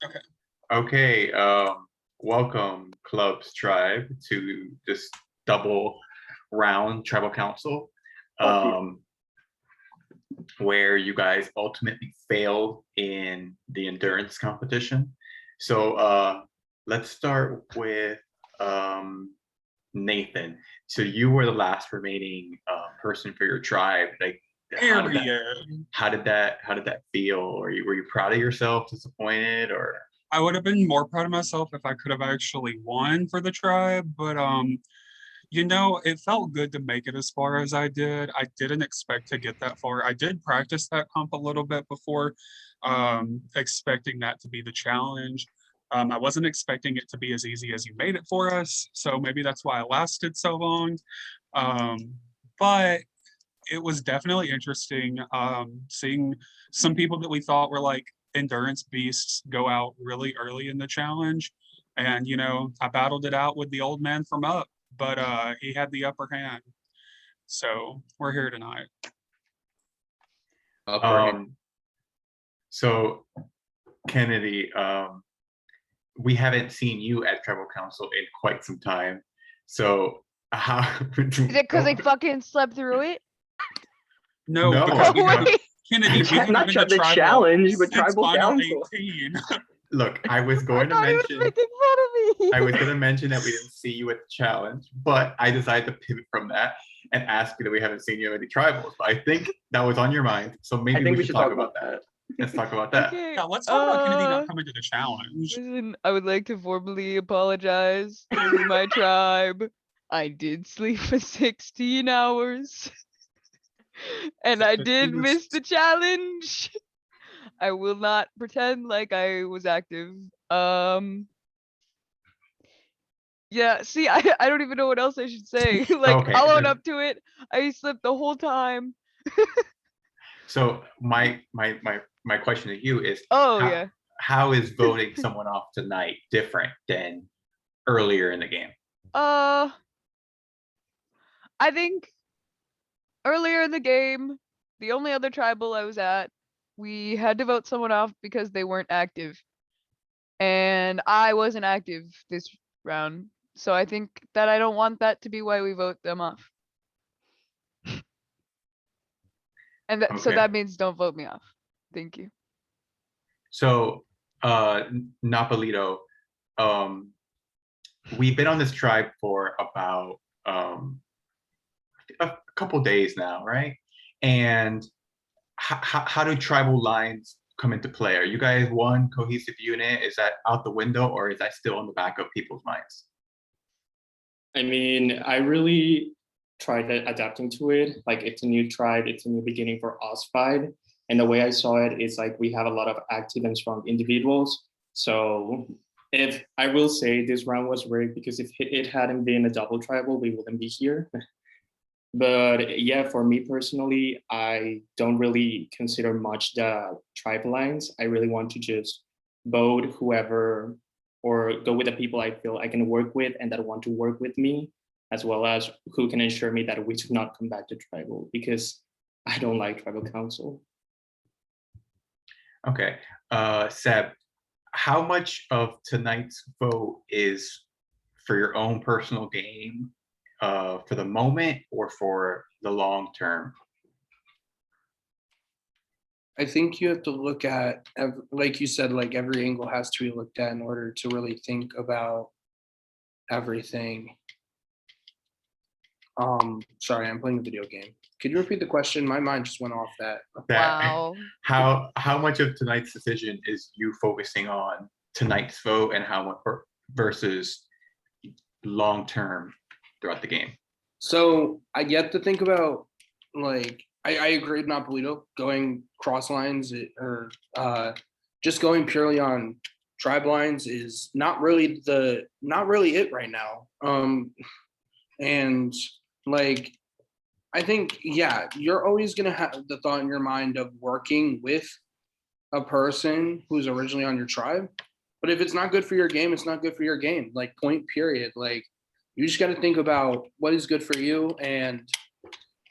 Okay. Okay, welcome Club's Tribe to this double round tribal council, um, where you guys ultimately failed in the endurance competition. So let's start with Nathan. So you were the last remaining person for your tribe. Like, how did that? Period. How did that feel? Were you proud of yourself? Disappointed? Or I would have been more proud of myself if I could have actually won for the tribe, but it felt good to make it as far as I did. I didn't expect to get that far. I did practice that comp a little bit before, expecting that to be the challenge. I wasn't expecting it to be as easy as you made it for us, so maybe that's why I lasted so long. But it was definitely interesting, seeing some people that we thought were like endurance beasts go out really early in the challenge. And, I battled it out with the old man from Up, but he had the upper hand. So we're here tonight. um, so Kennedy, we haven't seen you at tribal council in quite some time. So how Is it because I fucking slept through it? No, No. because we Oh, haven't, wait. Kennedy, we haven't Not been to the tribal challenge, but since tribal final council. 18. look, I was I going to thought he was mention making fun of me. I was going to mention that we didn't see you at the challenge, but I decided to pivot from that and ask you that we haven't seen you at any tribals. But I think that was on your mind, so I maybe think we should talk about that. Let's talk about that. Okay. Yeah, let's talk about Kennedy not coming to the challenge. Listen, I would like to formally apologize. This is my tribe. I did sleep for 16 hours. And I did miss the challenge. I will not pretend like I was active. Yeah, see, I don't even know what else I should say. Like, Okay. I'll own up to it. I slept the whole time. So my question to you is, Oh, how, yeah. how is voting someone off tonight different than earlier in the game? I think earlier in the game, the only other tribal I was at, we had to vote someone off because they weren't active. And I wasn't active this round. So I think that I don't want that to be why we vote them off. And so Okay. that means don't vote me off. Thank you. So Napolito, we've been on this tribe for about a couple days now, right? And how do tribal lines come into play? Are you guys one cohesive unit? Is that out the window, or is that still on the back of people's minds? I mean, I really tried adapting to it. Like, it's a new tribe, it's a new beginning for us five. And the way I saw it is like we have a lot of active and strong individuals. So if I will say this round was rigged, because if it hadn't been a double tribal, we wouldn't be here. But yeah, for me personally, I don't really consider much the tribe lines. I really want to just vote whoever or go with the people I feel I can work with and that want to work with me, as well as who can ensure me that we do not come back to tribal, because I don't like tribal council. Okay. Seb, how much of tonight's vote is for your own personal gain, for the moment, or for the long term? I think you have to look at, like you said, like every angle has to be looked at in order to really think about everything. Sorry, I'm playing a video game. Could you repeat the question? My mind just went off that. Wow. How much of tonight's decision is you focusing on tonight's vote, and how much versus long term throughout the game? So I get to think about, like, I agree with Napolito going cross lines or just going purely on tribe lines is not really it right now. And like, I think, yeah, you're always gonna have the thought in your mind of working with a person who's originally on your tribe. But if it's not good for your game, it's not good for your game. Like, point period. Like, you just got to think about what is good for you and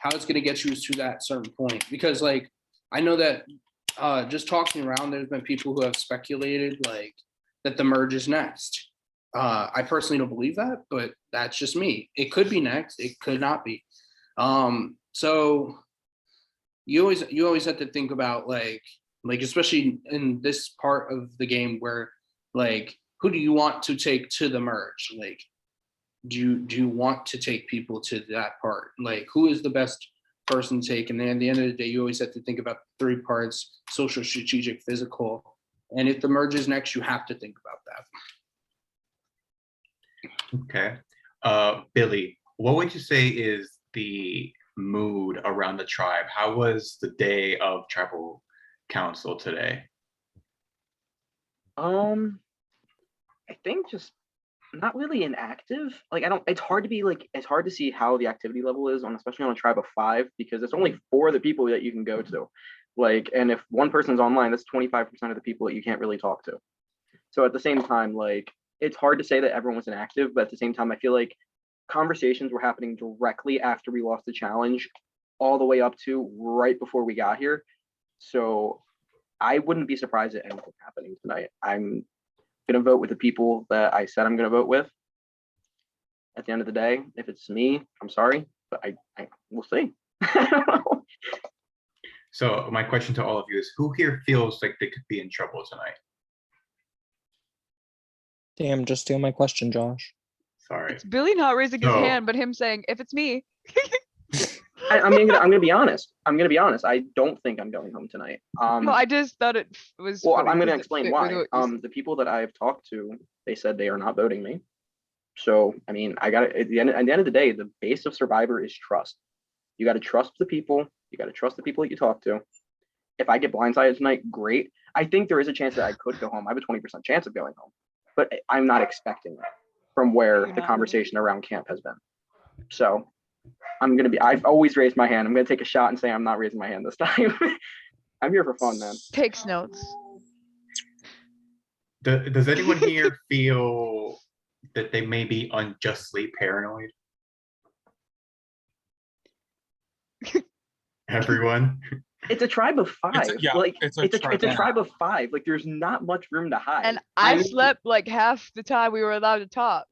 how it's going to get you to that certain point. Because, like, I know that just talking around, there's been people who have speculated like that the merge is next. I personally don't believe that, but that's just me. It could be next, it could not be. So you always have to think about like especially in this part of the game where like who do you want to take to the merge? Like do you want to take people to that part? Like who is the best person to take? And then at the end of the day, you always have to think about 3 parts: social, strategic, physical. And if the merge is next, you have to think about that. Okay. Billy, what would you say is the mood around the tribe? How was the day of tribal council today? I think just not really inactive. Like I don't. It's hard to be like. It's hard to see how the activity level is on, especially on a tribe of 5, because it's only 4 of the people that you can go to. Like, and if one person's online, that's 25% of the people that you can't really talk to. So at the same time, like it's hard to say that everyone was inactive, but at the same time, I feel like conversations were happening directly after we lost the challenge, all the way up to right before we got here. So I wouldn't be surprised at anything happening tonight. I'm gonna vote with the people that I said I'm gonna vote with. At the end of the day, if it's me, I'm sorry, but I we'll see. So my question to all of you is, who here feels like they could be in trouble tonight? Damn, just steal my question, Josh. Sorry. It's Billy not raising his No. hand, but him saying, if it's me. I'm gonna be honest. I'm gonna be honest. I don't think I'm going home tonight. No, I just thought it was. Well, funny I'm going to 'cause it explain fit with why. what you said. The people that I've talked to, they said they are not voting me. So, I mean, I got at the end of the day, the base of Survivor is trust. You got to trust the people. You got to trust the people that you talk to. If I get blindsided tonight, great. I think there is a chance that I could go home. I have a 20% chance of going home, but I'm not expecting that from where the conversation around camp has been. So I've always raised my hand. I'm going to take a shot and say I'm not raising my hand this time. I'm here for fun, man. Takes notes. Does anyone here feel that they may be unjustly paranoid? Everyone? It's a tribe of 5. yeah, like it's a it's a tribe of tribe of 5. Like there's not much room to hide. And I I mean, slept like half the time we were allowed to talk.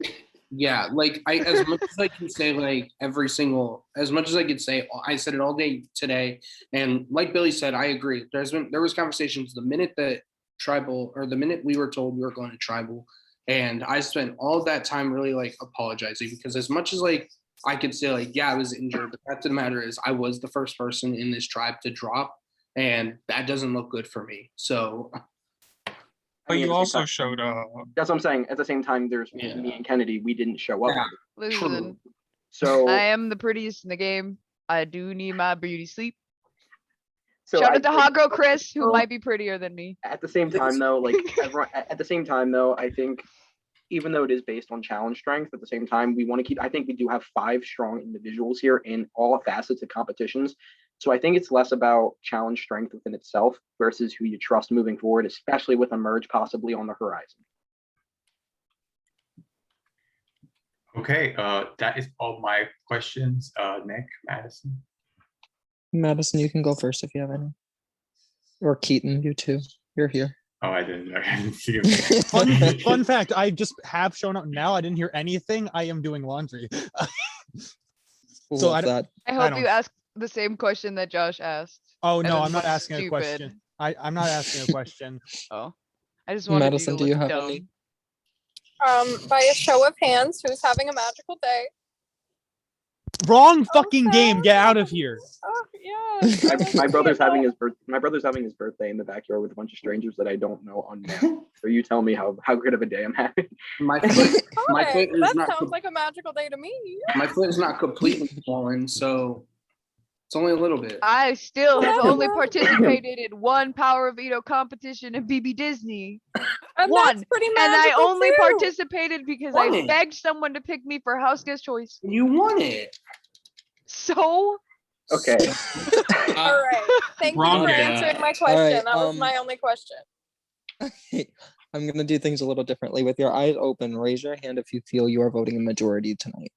Yeah, like I as much as I can say like as much as I could say, I said it all day today. And like Billy said, I agree. There was conversations the minute that the minute we were told we were going to tribal. And I spent all of that time really like apologizing, because as much as like I could say like, yeah, I was injured, the fact of the matter is I was the first person in this tribe to drop, and that doesn't look good for me. So But mean, you at the also same time- showed that's what I'm saying. At the same time, there's Yeah. me and Kennedy. We didn't show up. Yeah. Listen, So I am the prettiest in the game. I do need my beauty sleep. so Shout I- out to Hot Girl Chris, who Well- might be prettier than me. at the same time though, like at the same time though, I think even though it is based on challenge strength, at the same time we want to keep. I think we do have 5 strong individuals here in all facets of competitions. So I think it's less about challenge strength within itself versus who you trust moving forward, especially with a merge possibly on the horizon. Okay, that is all my questions. Nick, Madison. Madison, you can go first if you have any. Or Keaton, you too. You're here. Oh, I didn't see him. Fun fact, I just have shown up now. I didn't hear anything. I am doing laundry. So Love I don't- that. I hope don't- you asked the same question that Josh asked. Oh And no, it I'm not was asking a stupid. question. I'm not asking a question. Oh, I just wanted Madison, you do to you look have any? dumb. By a show of hands, who's having a magical day? Wrong fucking Okay. game. Get out of here. Oh, yeah. My brother's having his birthday in the backyard with a bunch of strangers that I don't know unnamed. So you tell me how good of a day I'm having. my foot, my Okay, foot is that not sounds like a magical day to me. my foot is not completely swollen, so it's only a little bit. I still have Yeah. only participated in one Power of Veto competition in BB Disney. And One, that's pretty And I magical only too. participated because I Why? begged someone to pick me for house guest choice. You won it. So Okay. All right. Thank you Wrong for game. answering my question. right, that was my only question. I'm gonna do things a little differently. With your eyes open, raise your hand if you feel you are voting a majority tonight.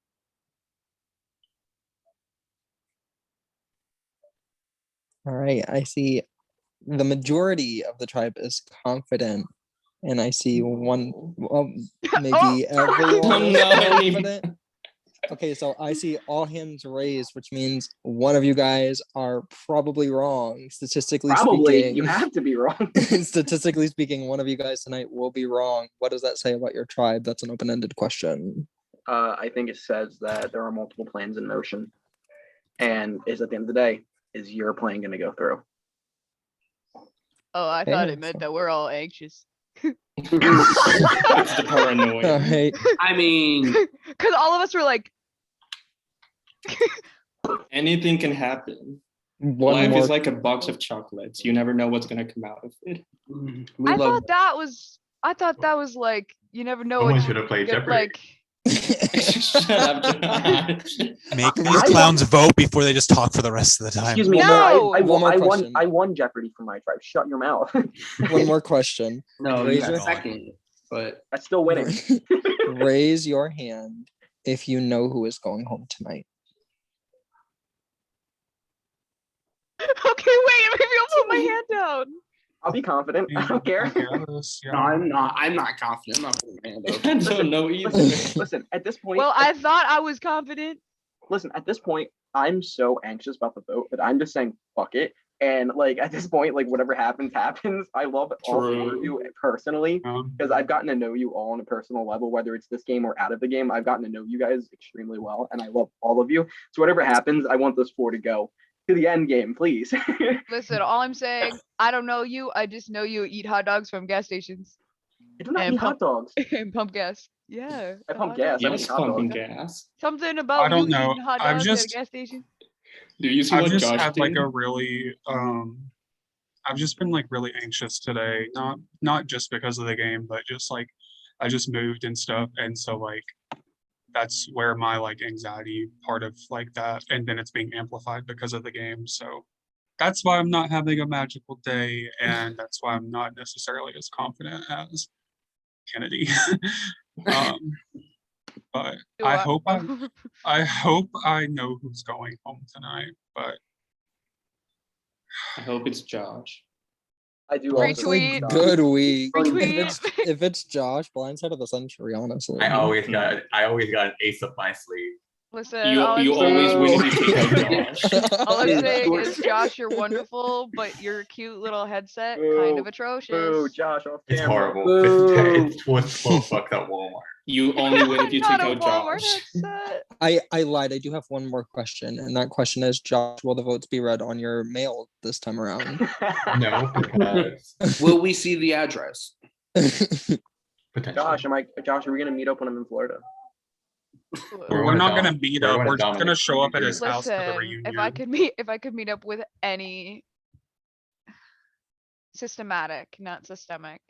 All right, I see the majority of the tribe is confident, and I see one, well, maybe everyone is No. confident. Okay, so I see all hands raised, which means one of you guys are probably wrong. Statistically Probably, speaking, you have to be wrong. statistically speaking, one of you guys tonight will be wrong. What does that say about your tribe? That's an open-ended question. I think it says that there are multiple plans in motion. And is at the end of the day, is your plan gonna go through? Oh, I thought Fair, it meant fair. that we're all anxious. It's the All paranoia. right. I mean, Because all of us were like, Anything can happen. One Life more. is like a box of chocolates. You never know what's gonna come out of it. we I love thought that was like, you never know Someone what should you have played get, Jeopardy. like, Shut up, Josh. Make these I- clowns vote before they just talk for the rest of the time. Excuse me, No! no, One more question. I won Jeopardy for my tribe. Shut your mouth. One more question. no, you Raise got your- second, but I'm still winning. Raise your hand if you know who is going home tonight. okay, wait, maybe I'll put my hand down. I'll be confident. I don't care. Yes, no, yeah. I'm not confident. I'm not putting my hand up. I don't know either. Listen, at this point, Well, I thought I was confident. listen, at this point, I'm so anxious about the vote that I'm just saying fuck it. And like at this point, like whatever happens, happens. I love all four of True. you personally because I've gotten to know you all on a personal level, whether it's this game or out of the game. I've gotten to know you guys extremely well, and I love all of you. So whatever happens, I want those four to go to the end game, please. Listen, all I'm saying, I don't know you. I just know you eat hot dogs from gas stations I do not And eat hot dogs. and pump gas. Yeah. I the pump hot gas. dogs. I Yes, eat hot pumping dogs. gas. Something about don't you know. eating hot I've dogs at just- a gas station. Do you see I've what just Josh had like did? a really I've just been like really anxious today. Not just because of the game, but just like I just moved and stuff. And so like that's where my like anxiety part of like that, and then it's being amplified because of the game. So that's why I'm not having a magical day, and that's why I'm not necessarily as confident as Kennedy. But Do I hope I know who's going home tonight, but I hope it's Josh. I do Retweet. also. Good week. Retweet. If it's Josh, blindside of the century, honestly. I always got an ace up my sleeve. Listen, You all I'm always saying- win if you take out Josh. All I'm Yeah. saying is, Josh, you're wonderful, but your cute little headset kind of Boo. atrocious. Boo, Josh off It's camera. horrible. Boo. It's worth 12 bucks at Walmart. You only win if you Not take a out Walmart Josh. headset. I lied. I do have one more question, and that question is, Josh, will the votes be read on your mail this time around? No, because will we see the address? potentially. Josh, are we gonna meet up when I'm in Florida? We're we're gonna not gonna dom- meet we're up. gonna We're just gonna dominate show up at the his house for the Listen, reunion. if I could meet up with any systematic, not systemic,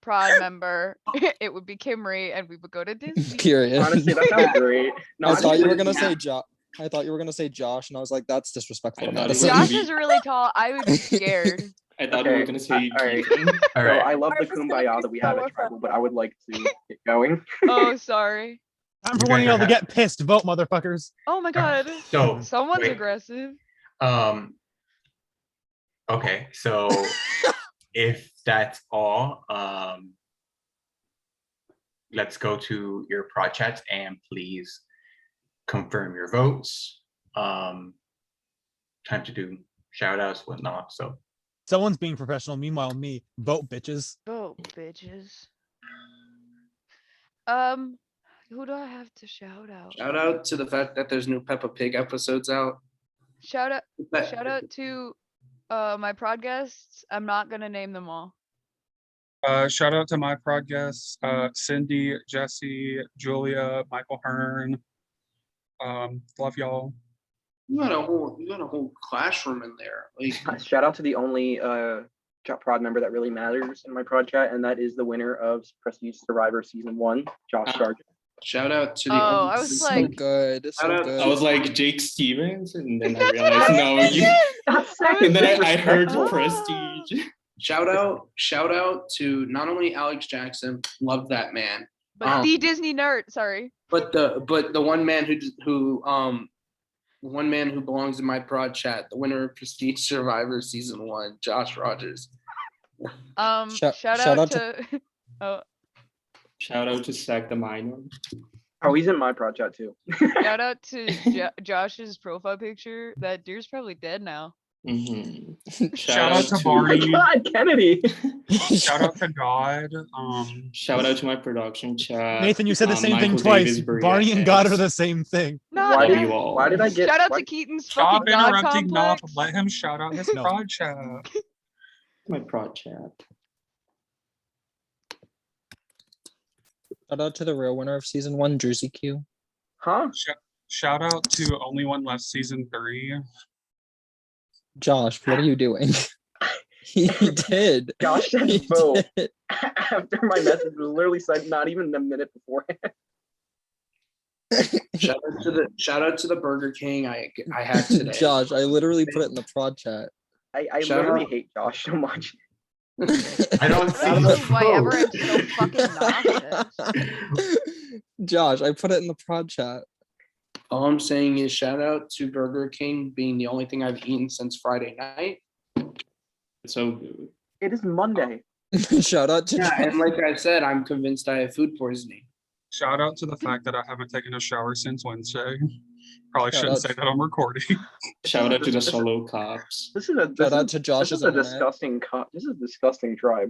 prod member, it would be Kimry, and we would go to Disney. Period. Honestly, that sounds great. No, I I'm thought just you were gonna- gonna say Josh. I thought you were gonna say Josh, and I was like, that's disrespectful. I to thought it was Madison. Josh be- is really tall. I would be scared. I thought you Okay, were gonna say all right. Keaton. All So right. I love the Ours is gonna kumbaya be that we have so at Tribal, but I would like to get going. Oh, sorry. Time for You one of guys y'all to are get pissed. Vote, motherfuckers. Oh my god. So Someone's wait. aggressive. Okay, so if that's all, let's go to your prod chats and please confirm your votes. Time to do shout outs, whatnot. So Someone's being professional. Meanwhile, me. Vote, bitches. Oh, bitches. Who do I have to shout out? Shout out to the fact that there's new Peppa Pig episodes out. Shout out But- shout out to my prod guests. I'm not gonna name them all. Shout out to my prod guests, Cindy, Jesse, Julia, Michael Hearn. Love y'all. You got a whole classroom in there. Like, Shout out to the only prod member that really matters in my prod chat, and that is the winner of Prestige Survivor Season 1, Josh Sargent. shout out to the. Oh, I was So like- good. Shout So out- good. I was like Jake Stevens, and then I realized no, you. That's I second. And then I heard Ah. Prestige. Shout out to not only Alex Jackson, love that man, But the Disney nerd, sorry. but the one man who one man who belongs in my prod chat, the winner of Prestige Survivor Season 1, Josh Rogers. Shout out to oh, Shout out to Sack the Minor. Oh, he's in my project too. shout out to Josh's profile picture. That deer's probably dead now. Mhm. Shout out to Oh my Barney. God, Kennedy. Shout out to God. Shout out to my production chat. Nathan, you said the same thing Michael twice. Davis, Berea Barney and God are X. the same thing. Not Why Love did, you all. why did I get? Shout out why- to Keaton's Stop fucking God interrupting Knopf. complex. Let him shout out his No. prod chat. My prod chat. Shout out to the real winner of season 1, Jersey Q. Huh? Shout out to Only One Left season 3. Josh, what are you doing? He did. Josh said He vote. did. After my message was literally said not even a minute beforehand. Shout out to the Burger King I had today. Josh, I literally put it in the prod chat. I Shout literally out. hate Josh so much. I don't I don't see know why the everyone's so fucking nauseous. Josh, I put it in the prod chat. All I'm saying is shout out to Burger King being the only thing I've eaten since Friday night. It's so good. It is Monday. Shout out to Yeah, Josh. and like I said, I'm convinced I have food poisoning. Shout out to the fact that I haven't taken a shower since Wednesday. Probably Shout shouldn't out say to- that on recording. Shout out to the This is- solo cops. This is a Shout out to this Josh's is a internet. disgusting this is a disgusting tribe.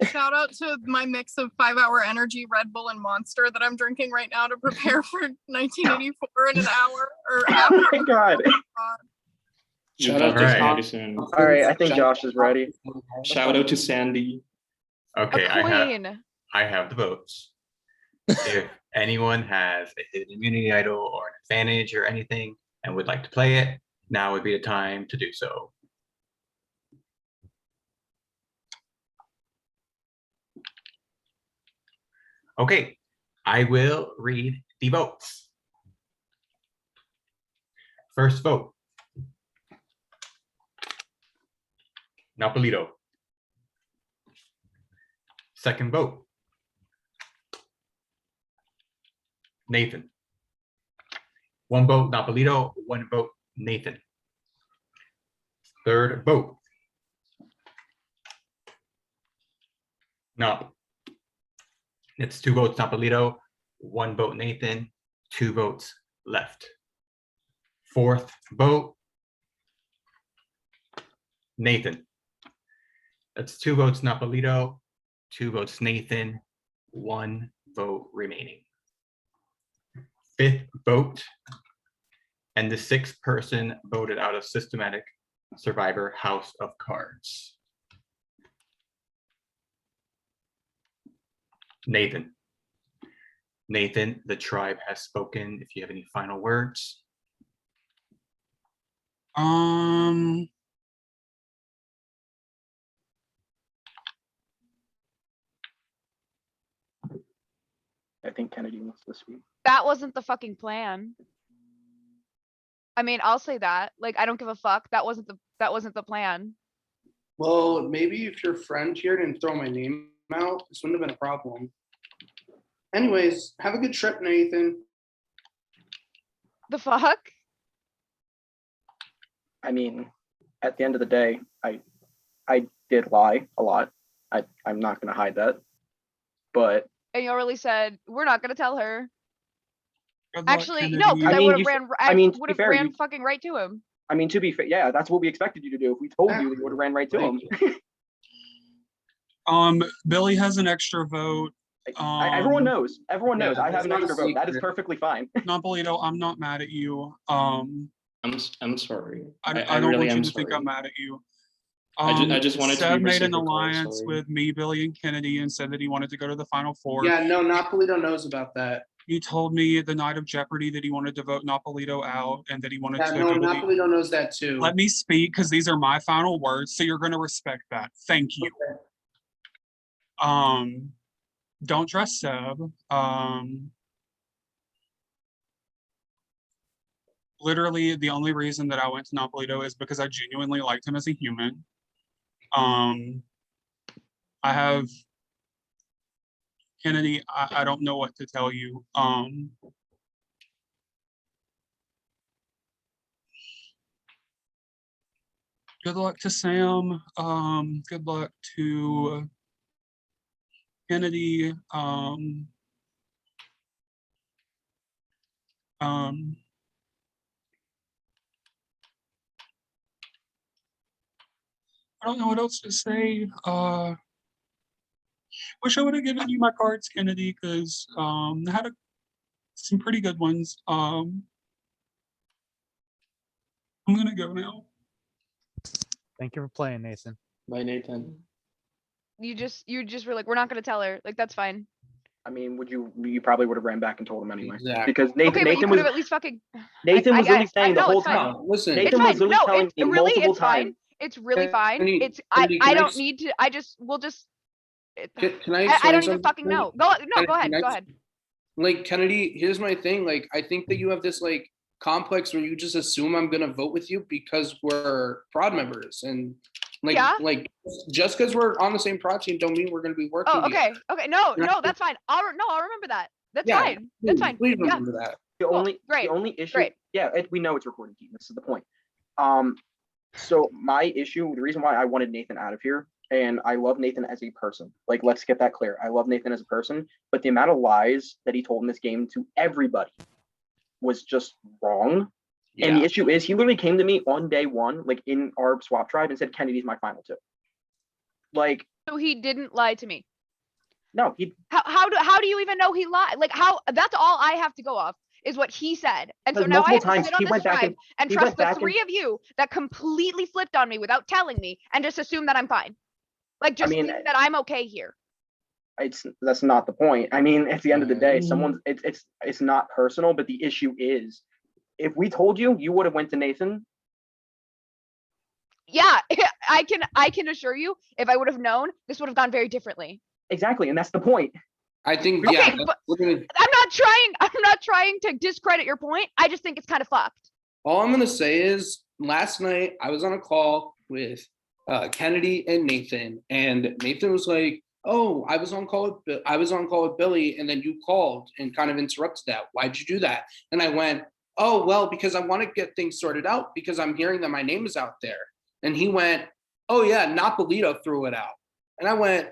Shout out to my mix of 5-hour energy, Red Bull, and Monster that I'm drinking right now to prepare for 1984 in an hour or Oh after. my God. Shout out out to to Alright. Madison. All right, I think Josh is ready. Shout out to Sandy. Okay, A I queen. have the votes. If anyone has a hidden immunity idol or an advantage or anything and would like to play it, now would be the time to do so. Okay, I will read the votes. First vote. Napolito. Second vote. Nathan. One vote Napolito, one vote Nathan. Third vote. No. It's 2 votes Napolito, 1 vote Nathan, 2 votes left. Fourth vote. Nathan. That's 2 votes Napolito, 2 votes Nathan, 1 vote remaining. Fifth vote, and the 6th person voted out of Systematic Survivor House of Cards. Nathan. Nathan, the tribe has spoken. If you have any final words. I think Kennedy wants to speak. That wasn't the fucking plan. I mean, I'll say that. Like, I don't give a fuck. That wasn't the plan. Well, maybe if your friend here didn't throw my name out, this wouldn't have been a problem. Anyways, have a good trip, Nathan. The fuck? I mean, at the end of the day, I did lie a lot. I'm not gonna hide that. But And you already said, we're not gonna tell her. Good luck, Actually, no, Kennedy. because I I mean, would you have s- ran, I I mean, to would be have fair, ran you- fucking right to him. I mean, to be fair, yeah, that's what we expected you to do. If we told you, we would have ran right to him. Billy has an extra vote. Everyone knows. Everyone knows. Yeah, I have it's an not a extra vote. That is secret. perfectly fine. Napolito, I'm not mad at you. I'm sorry. I don't really want you am to think sorry. I'm mad at you. I just wanted to Seb be made an reciprocal, alliance sorry. with me, Billy, and Kennedy and said that he wanted to go to the Final Four. Yeah, no, Napolito knows about that. He told me the night of Jeopardy that he wanted to vote Napolito out and that he wanted Yeah, to no, go to the. Napolito knows that too. Let me speak because these are my final words, so you're going to respect that. Thank you. Don't trust Seb. Literally, the only reason that I went to Napolito is because I genuinely liked him as a human. I have Kennedy. I don't know what to tell you. Good luck to Sam. Good luck to Kennedy. I don't know what else to say. Wish I would have given you my cards, Kennedy, because I had some pretty good ones. I'm gonna go now. Thank you for playing, Nathan. Bye, Nathan. You just were like, we're not gonna tell her. Like, that's fine. I mean, you probably would have ran back and told him anyway. Exactly. Because Okay, but you Nathan could was have at least fucking. Nathan I was literally guess. saying the No, whole it's fine. time. No, listen. Nathan It's was fine. literally No, telling it's me really, multiple it's fine. times. It's really fine. Kennedy- It's Kennedy, I can I don't ex- need to. We'll just. Can I I explain don't even something, fucking Kennedy? know. Go no, go ahead. Can I Go ex- ahead. Like, Kennedy, here's my thing. Like, I think that you have this like complex where you just assume I'm gonna vote with you because we're prod members, and Yeah. like just because we're on the same prod team don't mean we're gonna be working. Oh, okay. together. Okay. No, Yeah. no, that's fine. I'll remember that. That's Yeah, fine. That's fine. Please Yeah. remember that. The Cool, only great, the only issue. great. Yeah, we know it's recording, Keaton. This is the point. So my issue, the reason why I wanted Nathan out of here, and I love Nathan as a person. Like, let's get that clear. I love Nathan as a person, but the amount of lies that he told in this game to everybody was just wrong. And the Yeah. issue is, he literally came to me on day one, like in our swap tribe, and said Kennedy's my final two. Like, So he didn't lie to me. no, he How do you even know he lied? Like, how? That's all I have to go off is what he said. And so Because now I multiple have to times sit on he this went back tribe and he trust went the back and- three of you that completely flipped on me without telling me and just assume that I'm fine. Like, just mean, think that I'm okay here. that's not the point. I mean, at the end of the day, it's not personal, but the issue is, if we told you, you would have went to Nathan. Yeah, I can assure you, if I would have known, this would have gone very differently. Exactly, and that's the point. I think Okay, yeah. but We're gonna. I'm not trying to discredit your point. I just think it's kind of fucked. All I'm gonna say is, last night I was on a call with Kennedy and Nathan, and Nathan was like, "Oh, I was on call with Billy, and then you called and kind of interrupted that. Why'd you do that?" And I went, "Oh, well, because I want to get things sorted out because I'm hearing that my name is out there." And he went, "Oh yeah, Napolito threw it out." And I went,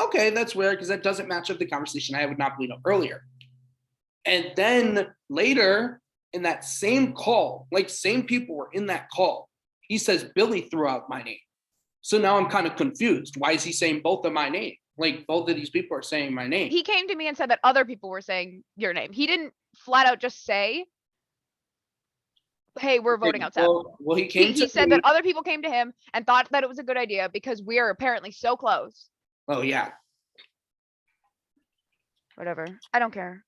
"Okay, that's weird because that doesn't match up the conversation I had with Napolito earlier." And then later in that same call, like same people were in that call, he says Billy threw out my name. So now I'm kind of confused. Why is he saying both of my name? Like both of these people are saying my name. He came to me and said that other people were saying your name. He didn't flat out just say, "Hey, we're voting out Seb." Well, he came He to said me. that other people came to him and thought that it was a good idea because we are apparently so close. Oh yeah. Whatever. I don't care.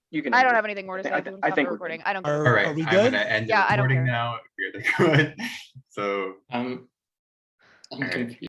You can. I end don't it. have anything more to say. I We thi- can I stop think the we're good. recording. I don't care. Are, All right, are we I'm good? gonna end the Yeah, I don't recording care. now. If you're good. So I'm Alright. confused.